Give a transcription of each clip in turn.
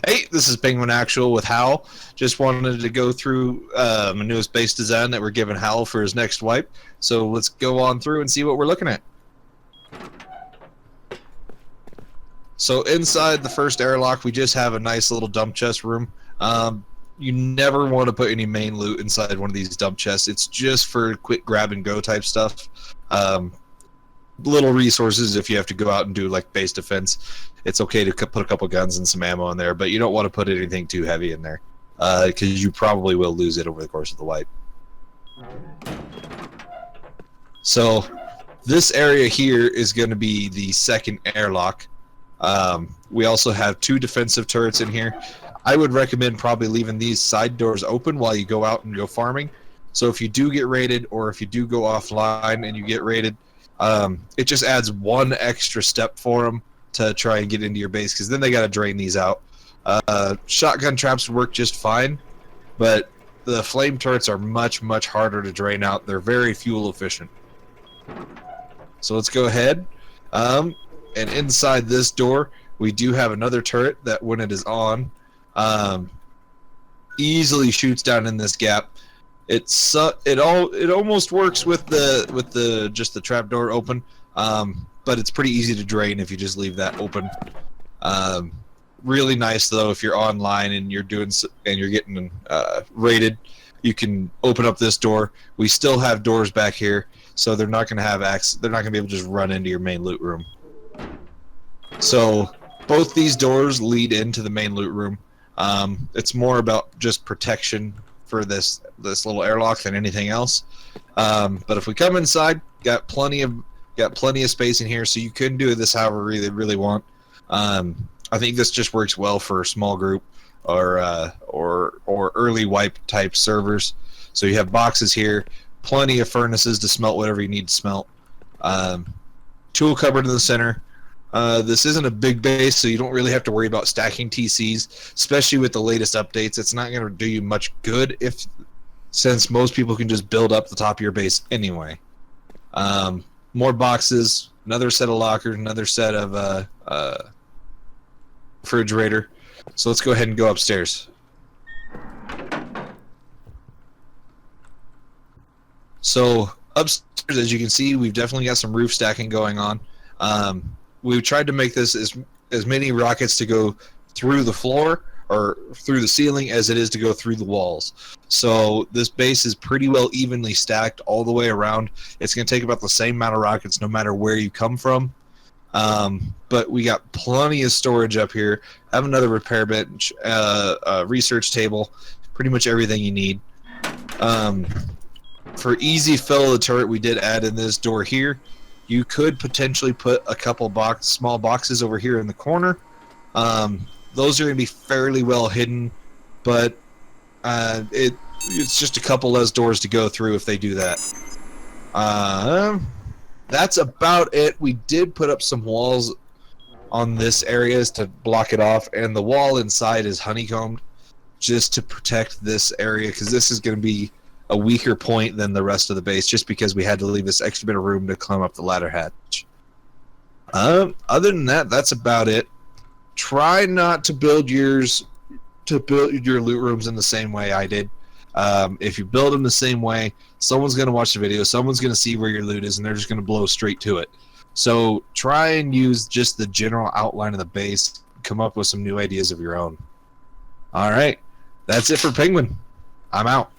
Hey, this is Penguin Actual with Hal. Just wanted to go through my newest base design that we're giving Hal for his next wipe. So let's go on through and see what we're looking at. So inside the first airlock, we just have a nice little dump chest room. You never want to put any main loot inside one of these dump chests. It's just for quick grab and go type stuff. Little resources if you have to go out and do like base defense. It's okay to put a couple guns and some ammo in there, but you don't want to put anything too heavy in there because you probably will lose it over the course of the wipe. So this area here is going to be the second airlock. We also have 2 defensive turrets in here. I would recommend probably leaving these side doors open while you go out and go farming. So if you do get raided or if you do go offline and you get raided, it just adds one extra step for them to try and get into your base, because then they got to drain these out. Shotgun traps work just fine, but the flame turrets are much harder to drain out. They're very fuel efficient. So let's go ahead. And inside this door, we do have another turret that, when it is on, easily shoots down in this gap. It almost works with the just the trap door open, but it's pretty easy to drain if you just leave that open. Really nice though if you're online and you're getting raided, you can open up this door. We still have doors back here, so they're not going to have access. They're not going to be able to just run into your main loot room. So both these doors lead into the main loot room. It's more about just protection for this little airlock than anything else. But if we come inside, got plenty of space in here, so you can do this however you really want. I think this just works well for a small group or early wipe type servers. So you have boxes here, plenty of furnaces to smelt whatever you need to smelt. Tool cupboard in the center. This isn't a big base, so you don't really have to worry about stacking TCs, especially with the latest updates. It's not going to do you much good since most people can just build up the top of your base anyway. More boxes, another set of lockers, another set of refrigerator. So let's go ahead and go upstairs. So upstairs, as you can see, we've definitely got some roof stacking going on. We've tried to make this as many rockets to go through the floor or through the ceiling as it is to go through the walls. So this base is pretty well evenly stacked all the way around. It's going to take about the same amount of rockets no matter where you come from. But we got plenty of storage up here. I have another repair bench, a research table, pretty much everything you need. For easy fill of the turret, we did add in this door here. You could potentially put a couple small boxes over here in the corner. Those are going to be fairly well hidden, but it's just a couple less doors to go through if they do that. That's about it. We did put up some walls on this area to block it off, and the wall inside is honeycombed just to protect this area, because this is going to be a weaker point than the rest of the base, just because we had to leave this extra bit of room to climb up the ladder hatch. Other than that, that's about it. Try not to build your loot rooms in the same way I did. If you build them the same way, someone's going to watch the video, someone's going to see where your loot is, and they're just going to blow straight to it. So try and use just the general outline of the base, come up with some new ideas of your own. Alright, that's it for Penguin. I'm out.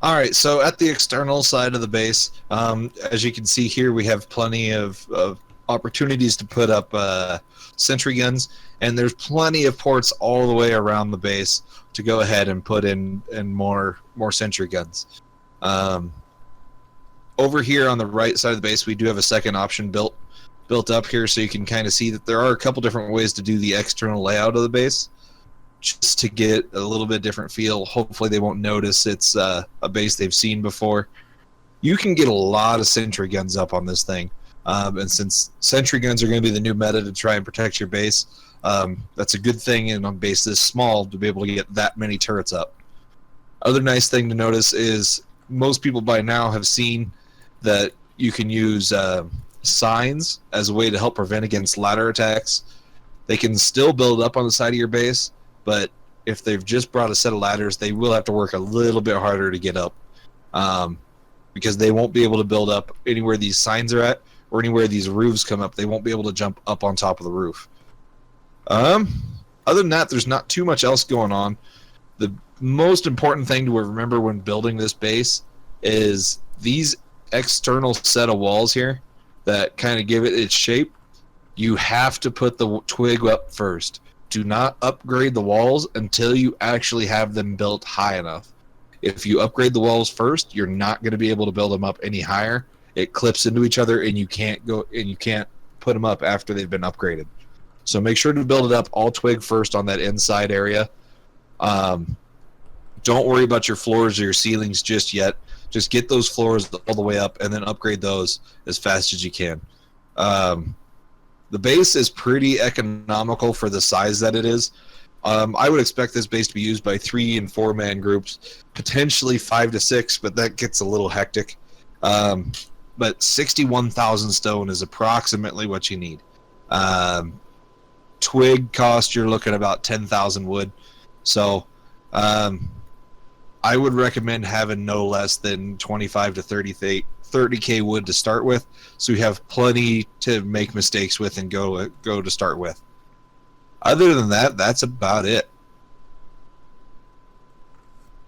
All right, so at the external side of the base, as you can see here, we have plenty of opportunities to put up sentry guns, and there's plenty of ports all the way around the base to go ahead and put in more sentry guns. Um, Over here on the right side of the base, we do have a second option built up here, so you can kind of see that there are a couple different ways to do the external layout of the base, just to get a little bit different feel. Hopefully they won't notice it's a base they've seen before. You can get a lot of sentry guns up on this thing, and since sentry guns are going to be the new meta to try and protect your base, that's a good thing in a base this small to be able to get that many turrets up. Other nice thing to notice is most people by now have seen that you can use signs as a way to help prevent against ladder attacks. They can still build up on the side of your base, but if they've just brought a set of ladders, they will have to work a little bit harder to get up, because they won't be able to build up anywhere these signs are at, or anywhere these roofs come up. They won't be able to jump up on top of the roof. Other than that, there's not too much else going on. The most important thing to remember when building this base is these external set of walls here that kind of give it its shape. You have to put the twig up first. Do not upgrade the walls until you actually have them built high enough. If you upgrade the walls first, you're not going to be able to build them up any higher. It clips into each other, and you can't put them up after they've been upgraded. So make sure to build it up all twig first on that inside area. Don't worry about your floors or your ceilings just yet. Just get those floors all the way up and then upgrade those as fast as you can. The base is pretty economical for the size that it is. I would expect this base to be used by 3 and 4 man groups, potentially 5 to 6, but that gets a little hectic. But 61,000 stone is approximately what you need. Twig cost, you're looking about 10,000 wood. So I would recommend having no less than 25 to 30k wood to start with, so you have plenty to make mistakes with and go to start with. Other than that, that's about it.